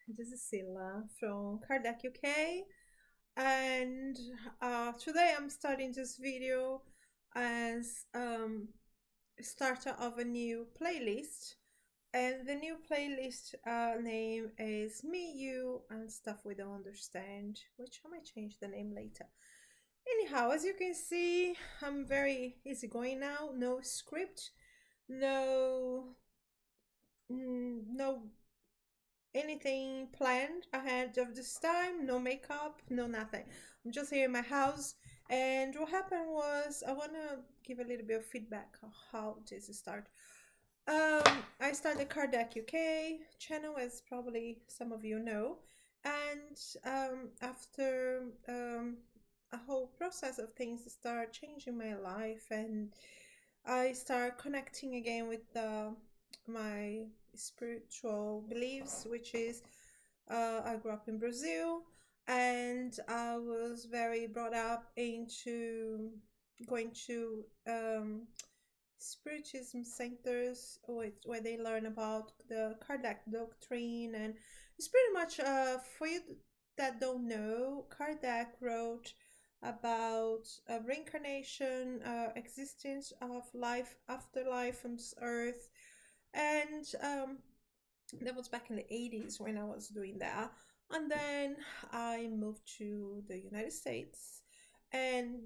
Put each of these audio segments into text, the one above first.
This is Cilla from Kardec UK, and today I'm starting this video as starter of a new playlist. And the new playlist name is Me, You, and Stuff We Don't Understand, which I might change the name later. Anyhow, as you can see, I'm very easygoing now. No script, no, no anything planned ahead of this time. No makeup, no nothing. I'm just here in my house. And what happened was, I want to give a little bit of feedback on how this started. I started Kardec UK channel, as probably some of you know, and after a whole process of things start changing my life, and I start connecting again with my spiritual beliefs, which is I grew up in Brazil, and I was very brought up into going to spiritism centers where they learn about the Kardec doctrine. And it's pretty much, for you that don't know, Kardec wrote about reincarnation, existence of life after life on this earth. And that was back in the 80s when I was doing that. And then I moved to the United States, and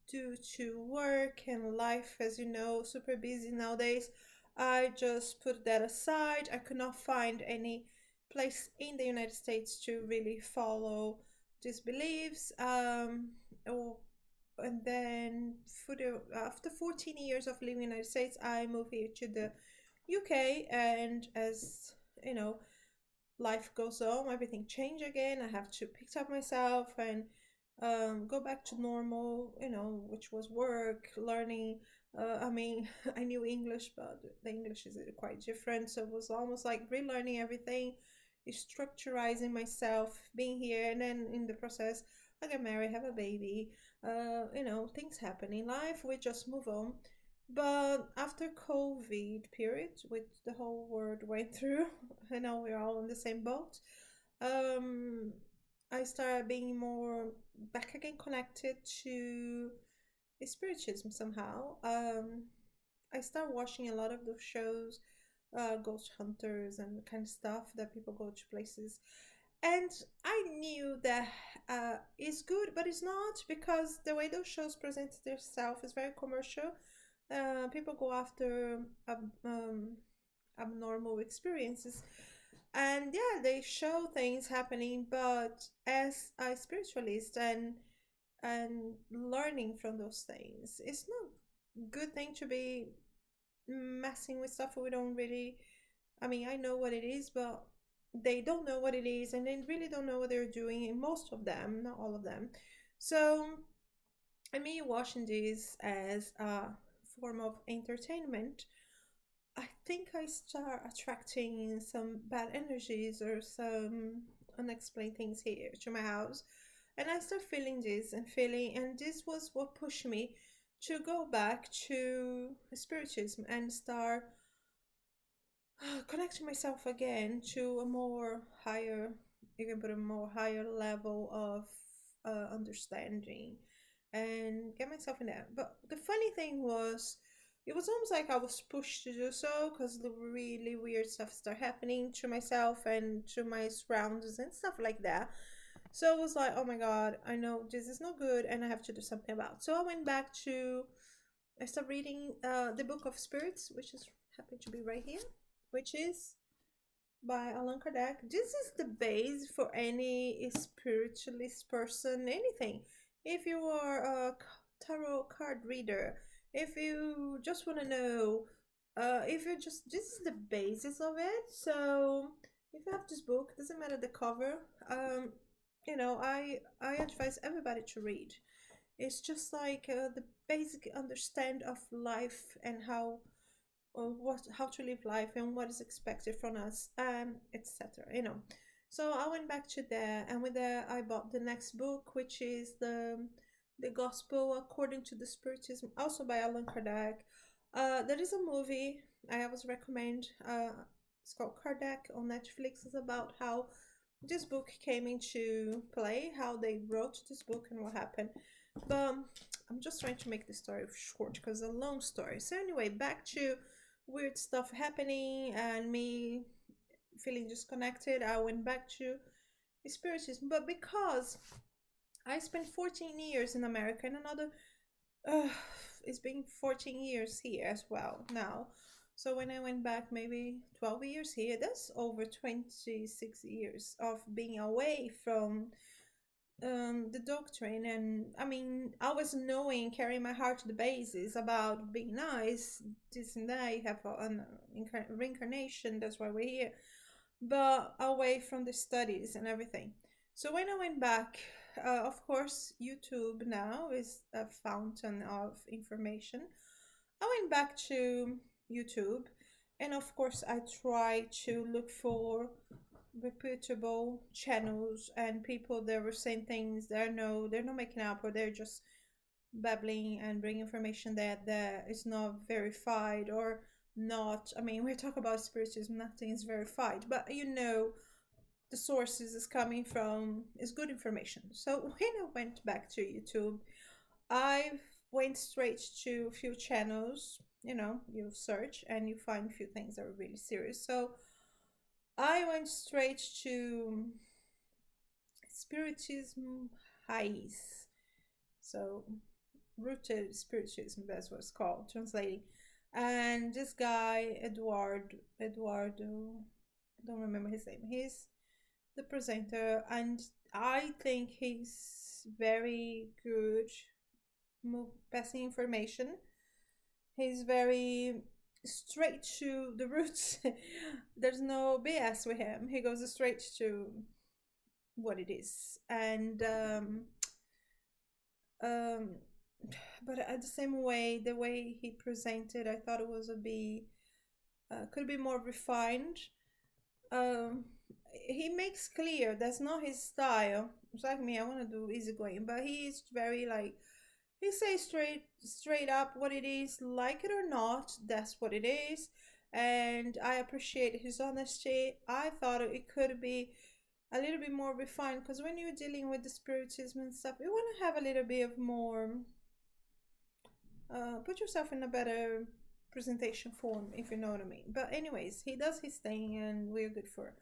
due to work and life, as you know, super busy nowadays, I just put that aside. I could not find any place in the United States to really follow these beliefs. Oh, and then after 14 years of living in the United States, I moved here to the UK, and as you know, life goes on, everything changed again. I have to pick up myself and go back to normal, which was work, learning. I mean, I knew English, but the English is quite different. So it was almost like relearning everything, structurizing myself, being here, and then in the process, I get married, have a baby. Things happen in life. We just move on. But after COVID period, which the whole world went through, I know we're all in the same boat. Um, I started being more back again connected to spiritism somehow. I started watching a lot of those shows, ghost hunters and kind of stuff that people go to places. And I knew that it's good, but it's not, because the way those shows present themselves is very commercial. People go after abnormal experiences, and yeah, they show things happening, but as a spiritualist and learning from those things, it's not good thing to be messing with stuff we don't really. I mean, I know what it is, but they don't know what it is, and they really don't know what they're doing, and most of them, not all of them. So I mean, watching this as a form of entertainment, I think I start attracting some bad energies or some unexplained things here to my house. And I start feeling this and feeling, and this was what pushed me to go back to spiritism and start connecting myself again to a more higher, you can put a more higher level of understanding and get myself in there. But the funny thing was, it was almost like I was pushed to do so, because the really weird stuff started happening to myself and to my surroundings and stuff like that. So it was like, oh my god, I know this is not good and I have to do something about it. So I went back to, I started reading the Book of Spirits, which is happy to be right here, which is by Allan Kardec. This is the base for any spiritualist person, anything. If you are a tarot card reader, if you just want to know, if you just, this is the basis of it. So if you have this book, doesn't matter the cover, I advise everybody to read. It's just like the basic understand of life and how to live life and what is expected from us, etc. So I went back to there, and with that I bought the next book, which is the Gospel According to the Spiritism, also by Allan Kardec. There is a movie I always recommend, It's called Kardec on Netflix. It's about how this book came into play, how they wrote this book, and what happened. But I'm just trying to make the story short because it's a long story. So anyway, back to weird stuff happening and me feeling disconnected. I went back to spiritism, but because I spent 14 years in America and another, uh, it's been 14 years here as well now. So when I went back, maybe 12 years here, that's over 26 years of being away from the doctrine. And I mean, I was knowing, carrying my heart to the basis about being nice, this and that. You have an reincarnation, that's why we're here, but away from the studies and everything. So when I went back, of course, YouTube now is a fountain of information. I went back to YouTube, and of course, I try to look for reputable channels and people that were saying things they're not making up, or they're just babbling and bring information that is not verified or not. I mean, we talk about spiritism, nothing is verified, but the sources is coming from is good information. So when I went back to YouTube, I went straight to a few channels. You search and you find a few things that are really serious. So I went straight to spiritism Raiz. So rooted spiritism, that's what it's called, translating. And this guy, Eduardo, I don't remember his name. He's the presenter, and I think he's very good passing information. He's very straight to the roots. There's no BS with him. He goes straight to what it is. And um but at the same way, the way he presented, I thought it was a bit could be more refined. um he makes clear that's not his style. It's like me, I want to do easygoing, but he's very like, he says straight up what it is, like it or not, that's what it is. And I appreciate his honesty. I thought it could be a little bit more refined, because when you're dealing with the spiritism and stuff, you want to have a little bit of more, put yourself in a better presentation form, if you know what I mean. But anyways, he does his thing and we're good for it.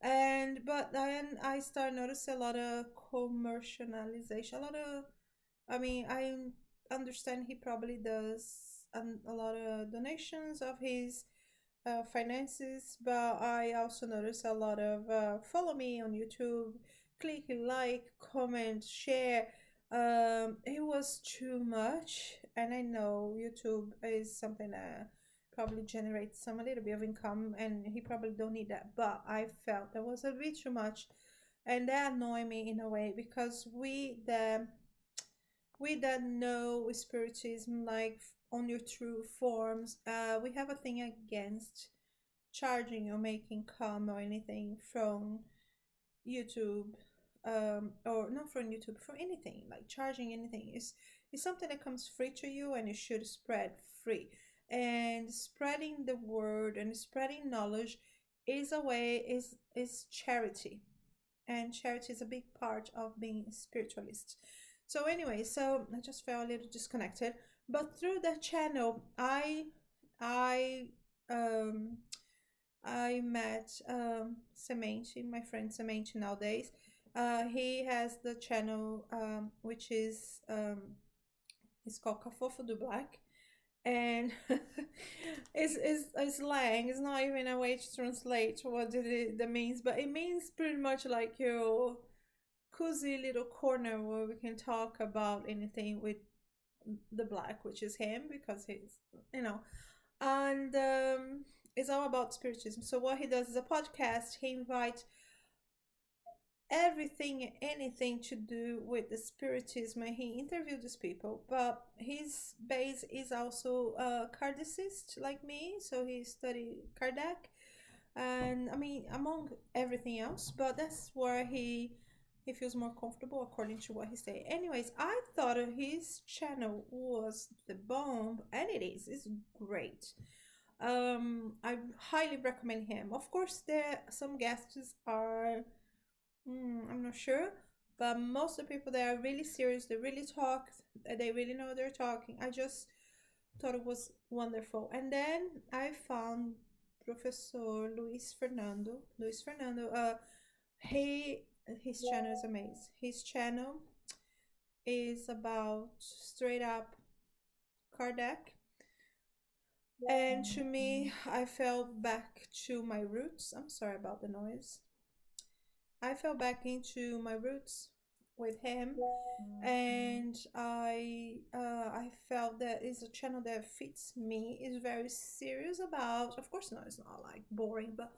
And but then I start noticing a lot of commercialization, a lot of, I mean, I understand he probably does a lot of donations of his finances, but I also notice a lot of follow me on YouTube, click like, comment, share. It was too much, and I know YouTube is something that probably generates some a little bit of income, and he probably don't need that. But I felt that was a bit too much, and that annoyed me in a way, because we that know spiritism, like on your true forms, we have a thing against charging or making come or anything from YouTube, or not from YouTube, from anything. Like charging anything is something that comes free to you, and it should spread free. And spreading the word and spreading knowledge is a way, is charity, and charity is a big part of being a spiritualist. So anyway, so I just felt a little disconnected, but through that channel, I um I met Semente, my friend Semente nowadays. He has the channel, which is it's called Cafofo do Black, and it's a slang. It's not even a way to translate what that means, but it means pretty much like your cozy little corner where we can talk about anything with the black, which is him, because he's, and it's all about spiritism. So what he does is a podcast. He invites everything, anything to do with the spiritism, and he interviewed these people. But his base is also a Kardecist like me, so he studied Kardec, and I mean, among everything else, but that's where he feels more comfortable according to what he say. Anyways, I thought his channel was the bomb, and it is. It's great. I highly recommend him. Of course, there some guests are, I'm not sure, but most of the people there are really serious. They really talk. They really know what they're talking. I just thought it was wonderful. And then I found Professor Luis Fernando. Luis Fernando. He his channel is amazing. His channel is about straight up Kardec. And to me, I fell back to my roots. I'm sorry about the noise. I fell back into my roots with him, and I felt that is a channel that fits me. Is very serious about. Of course, no, it's not like boring, but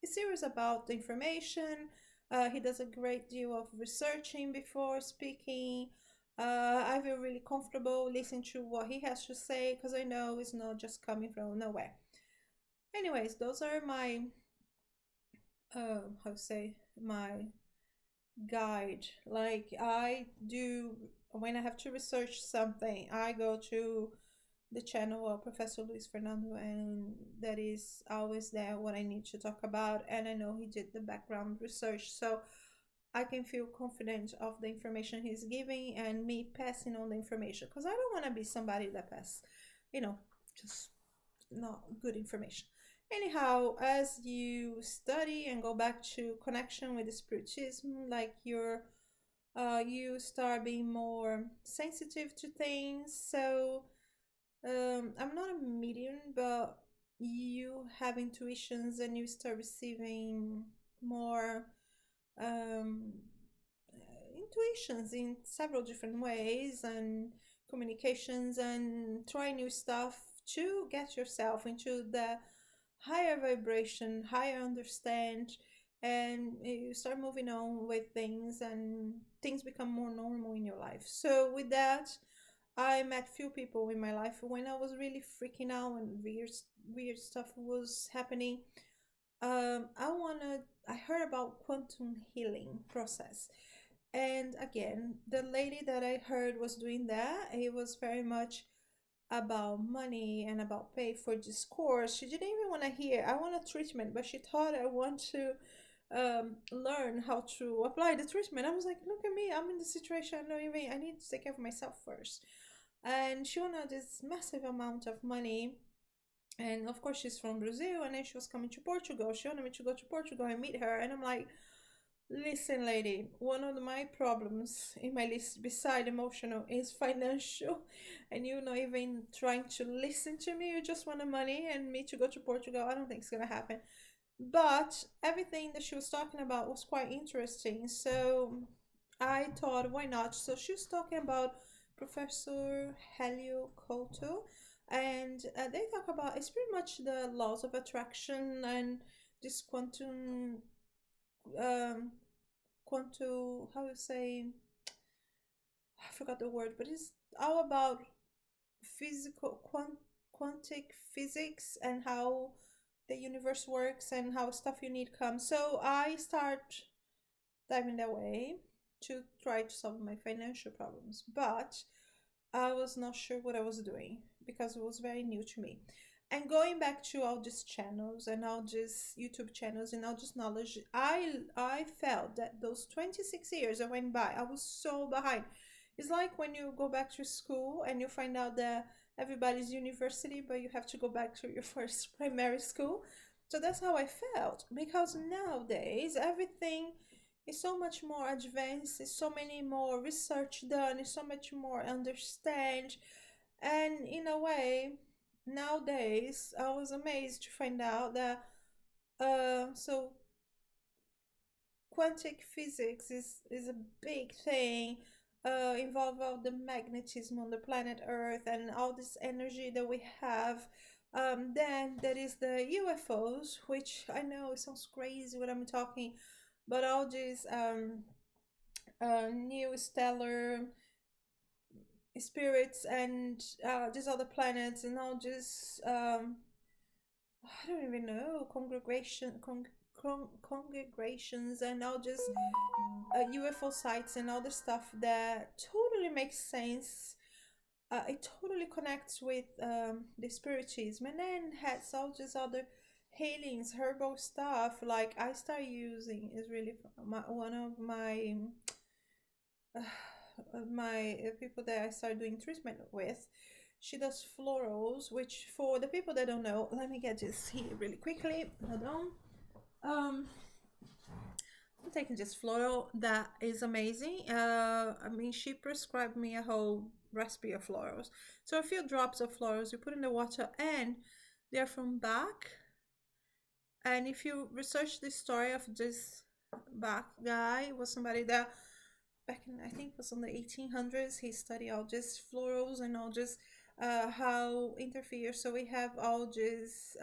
he's serious about the information. He does a great deal of researching before speaking. I feel really comfortable listening to what he has to say because I know it's not just coming from nowhere. Anyways, those are my how to say my guide. Like I do when I have to research something, I go to the channel of Professor Luis Fernando, and that is always there what I need to talk about. And I know he did the background research, so I can feel confident of the information he's giving and me passing on the information because I don't want to be somebody that pass, you know, just not good information. Anyhow, as you study and go back to connection with the spiritism, like you start being more sensitive to things. So I'm not a medium, but you have intuitions and you start receiving more um, intuitions in several different ways and communications and try new stuff to get yourself into the higher vibration, higher understand, and you start moving on with things and things become more normal in your life. So with that, I met few people in my life when I was really freaking out and weird stuff was happening. I heard about quantum healing process. And again, the lady that I heard was doing that. It was very much about money and about pay for this course. She didn't even want to hear, I want a treatment, but she thought I want to learn how to apply the treatment. I was like, look at me, I'm in the situation, I need to take care of myself first. And she wanted this massive amount of money. And of course, she's from Brazil, and then she was coming to Portugal. She wanted me to go to Portugal and meet her. And I'm like, listen, lady, one of my problems in my list beside emotional is financial. And you're not even trying to listen to me. You just want the money and me to go to Portugal. I don't think it's going to happen. But everything that she was talking about was quite interesting. So I thought, why not? So she was talking about Professor Helio Couto. And they talk about it's pretty much the laws of attraction and this um, quantum, how you say, I forgot the word, but it's all about physical quantic physics and how the universe works and how stuff you need comes. So I start diving that way to try to solve my financial problems, but I was not sure what I was doing because it was very new to me. And going back to all these channels and all these YouTube channels and all this knowledge, I felt that those 26 years that went by, I was so behind. It's like when you go back to school and you find out that everybody's university, but you have to go back to your first primary school. So that's how I felt because nowadays everything is so much more advanced, is so many more research done, is so much more understand. And in a way, nowadays I was amazed to find out that so quantic physics is a big thing, involve all the magnetism on the planet Earth and all this energy that we have. Then there is the UFOs, which I know it sounds crazy when I'm talking, but all these new stellar spirits and these other planets and all these I don't even know congregations and all just UFO sites and all the stuff that totally makes sense it totally connects with the spiritism, and then has all these other healings, herbal stuff. Like I start using is really one of my people that I start doing treatment with. She does florals, which for the people that don't know, let me get this here really quickly. Hold on. I'm taking this floral that is amazing. I mean, she prescribed me a whole recipe of florals. So a few drops of florals you put in the water, and they're from Bach. And if you research the story of this Bach guy, it was somebody that back in, I think it was in the 1800s, he studied all these florals and all this how interfere. So we have all these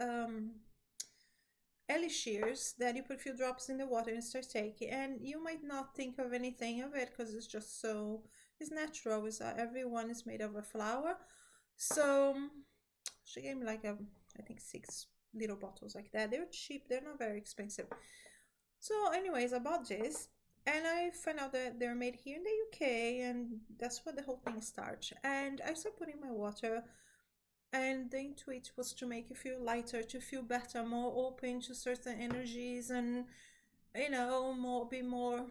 elixirs that you put a few drops in the water and start taking, and you might not think of anything of it because it's just so, it's natural. It's everyone is made of a flower. So she gave me like a, I think 6 little bottles like that. They're cheap, they're not very expensive. So anyways, I bought this, and I found out that they're made here in the UK, and that's what the whole thing starts. And I started putting my water, and the intuit was to make you feel lighter, to feel better, more open to certain energies, and more, be more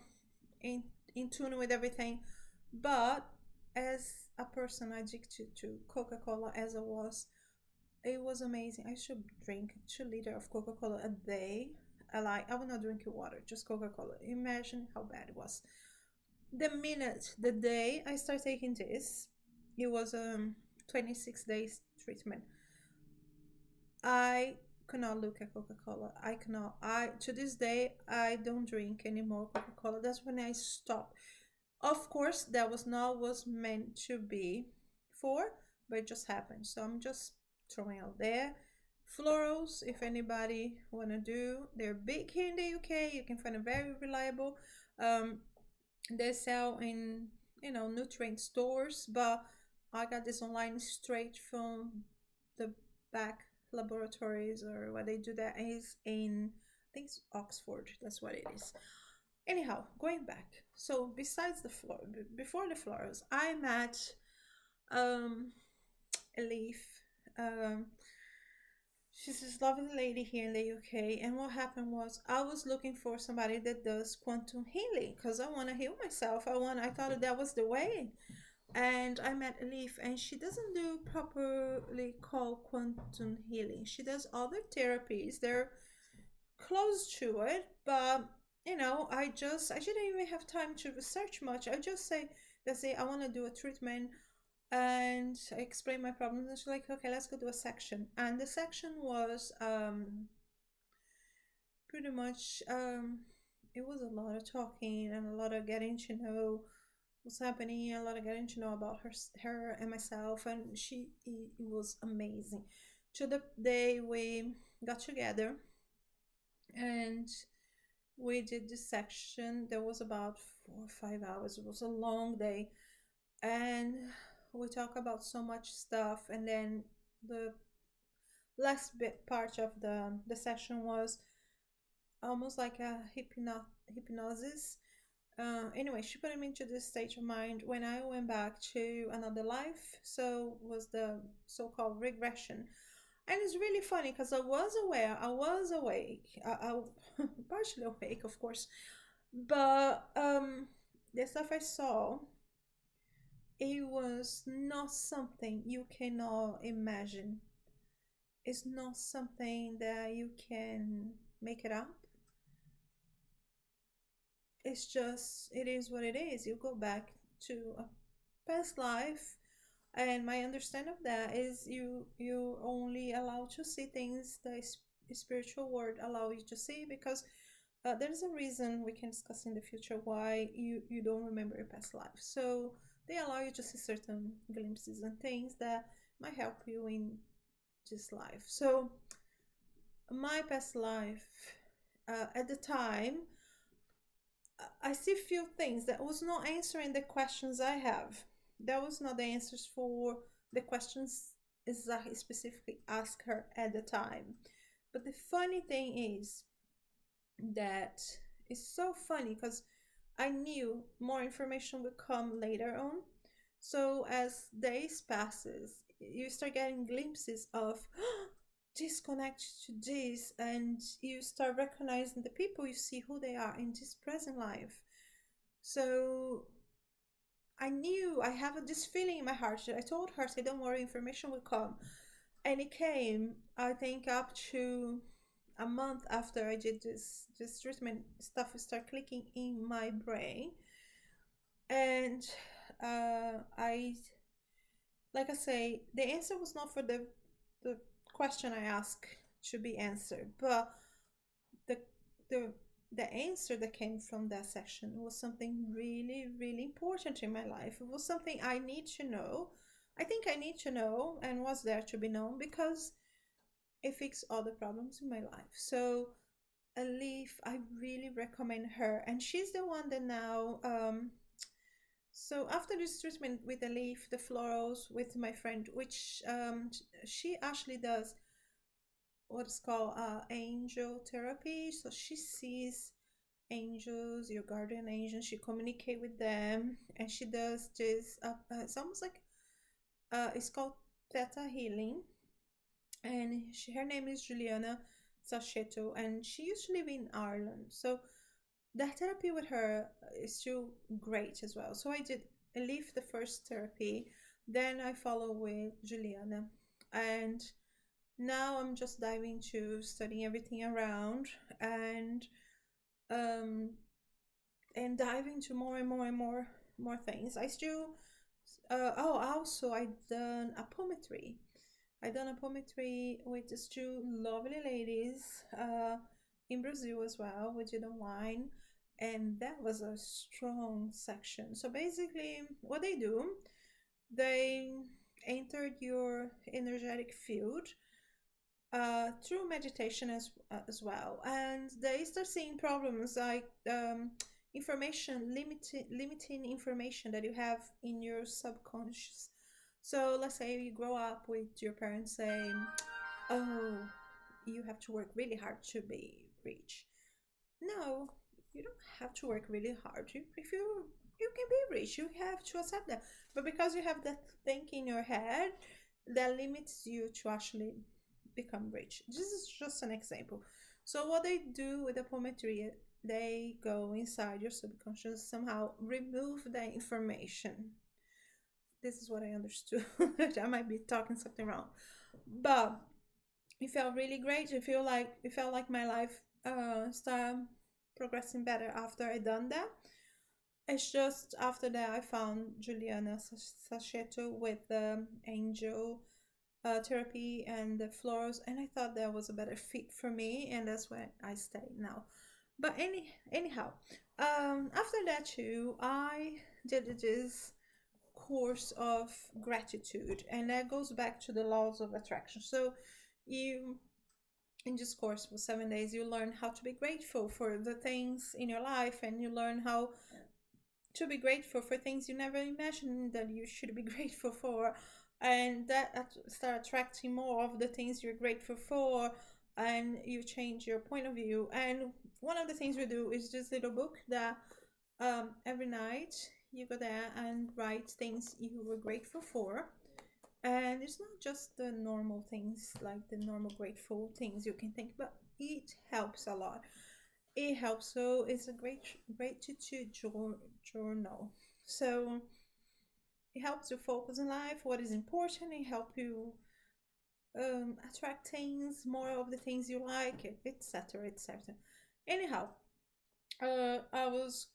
in tune with everything. But as a person addicted to Coca-Cola as I was, it was amazing. I should drink 2 liters of Coca-Cola a day. I would not drink water, just Coca-Cola. Imagine how bad it was. The minute, the day I started taking this, it was 26 days treatment. I cannot look at Coca-Cola. I cannot. I to this day I don't drink anymore Coca-Cola. That's when I stopped. Of course, that was not was meant to be for, but it just happened. So I'm just throwing out there. Florals, if anybody wanna do, they're big here in the UK. You can find a very reliable. Um, they sell in nutrient stores, but I got this online straight from the back laboratories, or what they do that is in, I think it's Oxford. That's what it is. Anyhow, going back. So besides the floor, before the florals, I met um, a leaf. Um, she's this lovely lady here in the UK, and what happened was I was looking for somebody that does quantum healing because I want to heal myself. I thought that was the way, and I met Elif, and she doesn't do properly called quantum healing. She does other therapies. They're close to it, but I didn't even have time to research much. I just say, let's say I want to do a treatment, and I explain my problems, and she's like, okay, let's go do a section. And the section was pretty much it was a lot of talking and a lot of getting to know what's happening, a lot of getting to know about her and myself, and it was amazing. To the day we got together, and we did this section that was about 4 or 5 hours. It was a long day, and we talk about so much stuff. And then the last bit part of the session was almost like a hypnosis. Anyway, she put me into this state of mind when I went back to another life. So was the so-called regression. And it's really funny because I was aware, I was awake, I partially awake, of course, but the stuff I saw, it was not something you cannot imagine. It's not something that you can make it up. It's just, it is what it is. You go back to a past life, and my understanding of that is you only allow to see things the spiritual world allow you to see, because there's a reason we can discuss in the future why you don't remember your past life. So they allow you to see certain glimpses and things that might help you in this life. So my past life, at the time, I see few things that was not answering the questions I have. That was not the answers for the questions exactly specifically asked her at the time. But the funny thing is that it's so funny because I knew more information would come later on. So as days passes, you start getting glimpses of this connected to this, and you start recognizing the people you see who they are in this present life. So I knew I have this feeling in my heart. I told her, say, don't worry, information will come. And it came, I think, up to a month after I did this treatment. Stuff start clicking in my brain. And I, like I say, the answer was not for the question I asked to be answered, but the the the answer that came from that session was something really, really important in my life. It was something I need to know. I think I need to know and was there to be known because it fixed all the problems in my life. So Alif, I really recommend her, and she's the one that now. So after this treatment with Alif, the florals with my friend, which she actually does what's called angel therapy. So she sees angels, your guardian angels. She communicate with them, and she does this. It's almost like it's called Theta Healing, and her name is Juliana Sacheto, and she used to live in Ireland. So the therapy with her is still great as well. So I did leave the first therapy, then I follow with Juliana, and now I'm just diving to studying everything around and um and diving to more and more and more things. I still oh also I done a poetry. I done a poetry with these two lovely ladies in Brazil as well. We did online, and that was a strong section. So basically, what they do, they enter your energetic field through meditation as well, and they start seeing problems like limiting information that you have in your subconscious. So let's say you grow up with your parents saying, "Oh, you have to work really hard to be rich." No, you don't have to work really hard. If you can be rich, you have to accept that. But because you have that thing in your head, that limits you to actually become rich. This is just an example. So what they do with the poetry, they go inside your subconscious, somehow remove the information. This is what I understood. I might be talking something wrong, but it felt really great. It felt like my life started progressing better after I done that. It's just after that I found Juliana Sacheto with the angel therapy and the florals, and I thought that was a better fit for me, and that's where I stay now. But anyhow, after that too, I did this course of gratitude, and that goes back to the laws of attraction. So you in this course for 7 days you learn how to be grateful for the things in your life, and you learn how to be grateful for things you never imagined that you should be grateful for, and that start attracting more of the things you're grateful for, and you change your point of view. And one of the things we do is this little book that every night you go there and write things you were grateful for, and it's not just the normal things like the normal grateful things you can think, but it helps a lot. It helps. So it's a great gratitude journal. So it helps you focus in life, what is important. It helps you attract things, more of the things you like, etc., etc. Anyhow, I was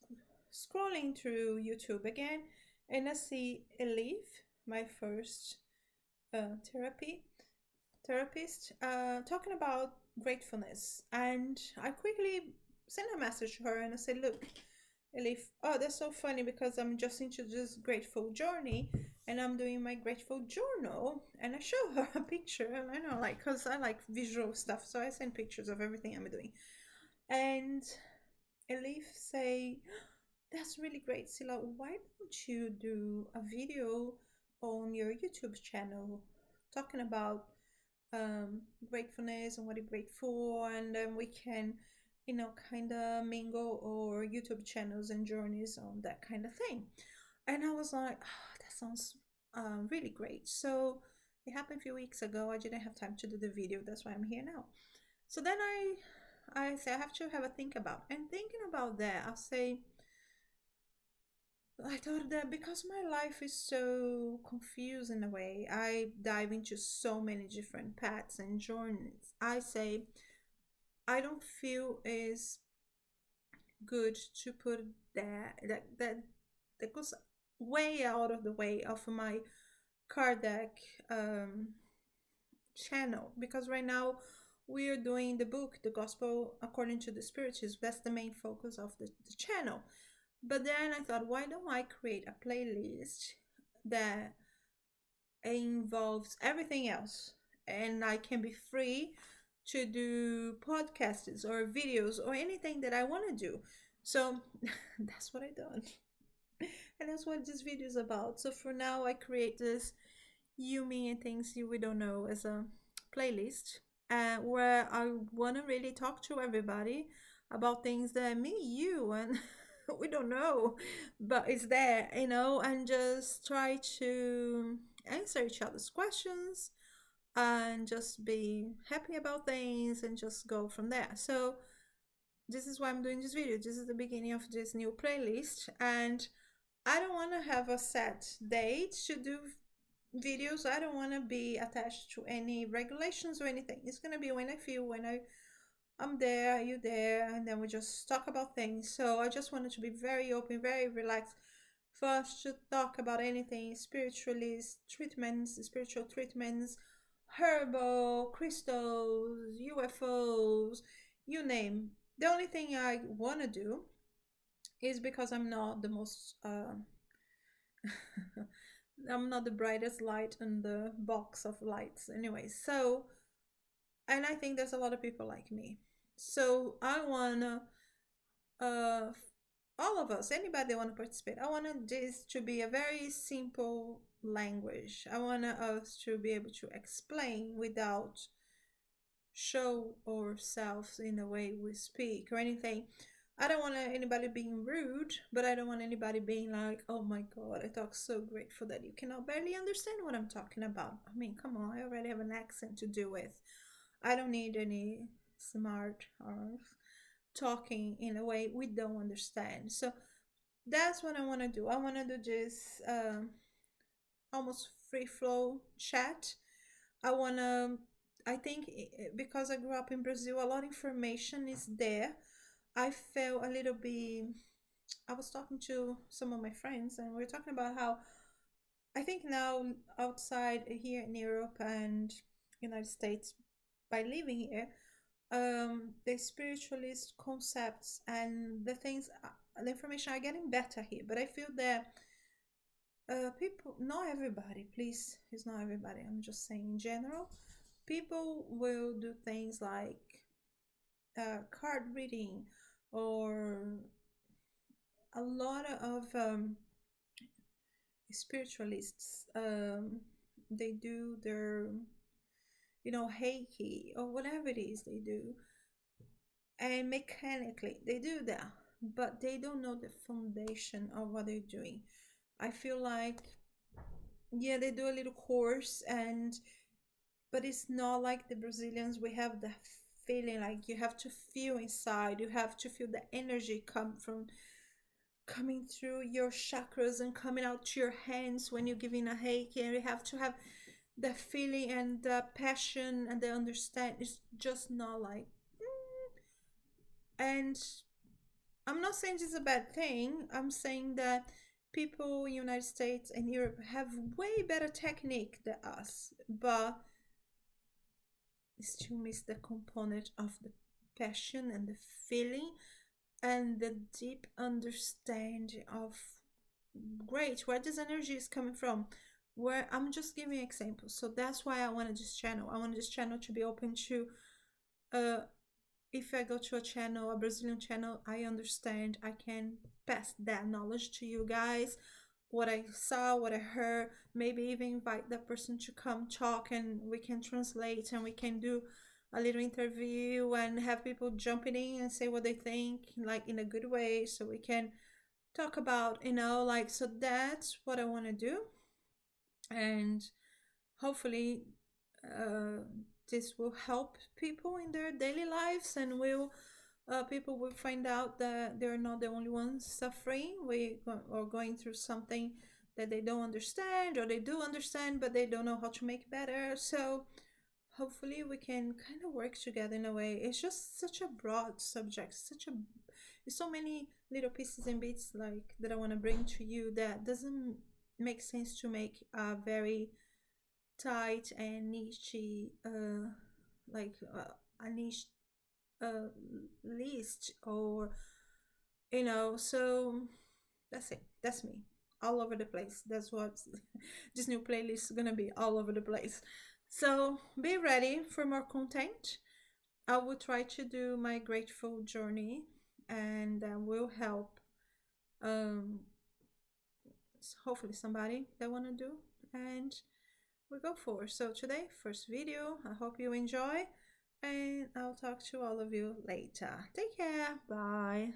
scrolling through YouTube again, and I see Elif, my first therapist, talking about gratefulness, and I quickly sent a message to her and I said, "Look, Elif, oh, that's so funny because I'm just into this grateful journey and I'm doing my grateful journal." And I show her a picture, and I know, like, because I like visual stuff, so I send pictures of everything I'm doing. And Elif say, "That's really great, Cilla. Why don't you do a video on your YouTube channel talking about gratefulness and what you're grateful for, and then we can, kind of mingle our YouTube channels and journeys on that kind of thing." And I was like, oh, that sounds really great. So it happened a few weeks ago. I didn't have time to do the video. That's why I'm here now. So then I say I have to have a think about. And thinking about that, I'll say I thought that because my life is so confused in a way, I dive into so many different paths and journeys. I say I don't feel is good to put that goes way out of the way of my Kardec um, channel, because right now we are doing the book, The Gospel According to the Spiritism. That's the main focus of the channel. But then I thought, why don't I create a playlist that involves everything else, and I can be free to do podcasts or videos or anything that I want to do. So that's what I done. And that's what this video is about. So for now, I create this You, Me, and Things You We Don't Know as a playlist, where I want to really talk to everybody about things that me, you, and we don't know, but it's there, and just try to answer each other's questions and just be happy about things and just go from there. So this is why I'm doing this video. This is the beginning of this new playlist, and I don't want to have a set date to do videos. I don't want to be attached to any regulations or anything. It's going to be when I feel, I'm there, you there, and then we just talk about things. So I just wanted to be very open, very relaxed for us to talk about anything spiritualist treatments, spiritual treatments, herbal, crystals, UFOs, you name. The only thing I want to do is, because I'm not the most I'm not the brightest light in the box of lights anyway. So, and I think there's a lot of people like me. So I wanna uh all of us, anybody that wanna participate, I want this to be a very simple language. I want us to be able to explain without show ourselves in the way we speak or anything. I don't want anybody being rude, but I don't want anybody being like, oh my God, I talk so grateful that you cannot barely understand what I'm talking about. I mean, come on, I already have an accent to deal with. I don't need any smart or talking in a way we don't understand. So that's what I want to do. I want to do this almost free flow chat. I want to, I think because I grew up in Brazil, a lot of information is there. I felt a little bit, I was talking to some of my friends and we were talking about how I think now outside here in Europe and United States, by living here, the spiritualist concepts and the things, the information are getting better here. But I feel that people, not everybody, please, it's not everybody, I'm just saying in general, people will do things like card reading, or a lot of spiritualists, they do their, Heiki or whatever it is they do, and mechanically they do that, but they don't know the foundation of what they're doing. I feel like, yeah, they do a little course, but it's not like the Brazilians. We have the feeling like you have to feel inside, you have to feel the energy coming through your chakras and coming out to your hands when you're giving a reiki, and you have to have the feeling and the passion and the understand. It's just not like and I'm not saying this is a bad thing. I'm saying that people in the United States and Europe have way better technique than us, but still miss the component of the passion and the feeling and the deep understanding of great where this energy is coming from. Where I'm just giving examples. So that's why I wanted this channel. I wanted this channel to be open to if I go to a channel, a Brazilian channel, I understand, I can pass that knowledge to you guys, what I saw, what I heard, maybe even invite that person to come talk and we can translate and we can do a little interview and have people jumping in and say what they think, like in a good way, so we can talk about, like, so that's what I want to do. and hopefully uh, this will help people in their daily lives, and will people will find out that they're not the only ones suffering or going through something that they don't understand, or they do understand but they don't know how to make better. So hopefully we can kind of work together in a way. It's just such a broad subject, such a there's so many little pieces and bits like that I want to bring to you that doesn't make sense to make a very tight and niche like a niche uh, list, or so that's it, that's me, all over the place. That's what this new playlist is gonna be, all over the place. So be ready for more content. I will try to do my grateful journey, and will help um hopefully somebody that want to do, and we go for. So today, first video, I hope you enjoy, and I'll talk to all of you later. Take care. Bye.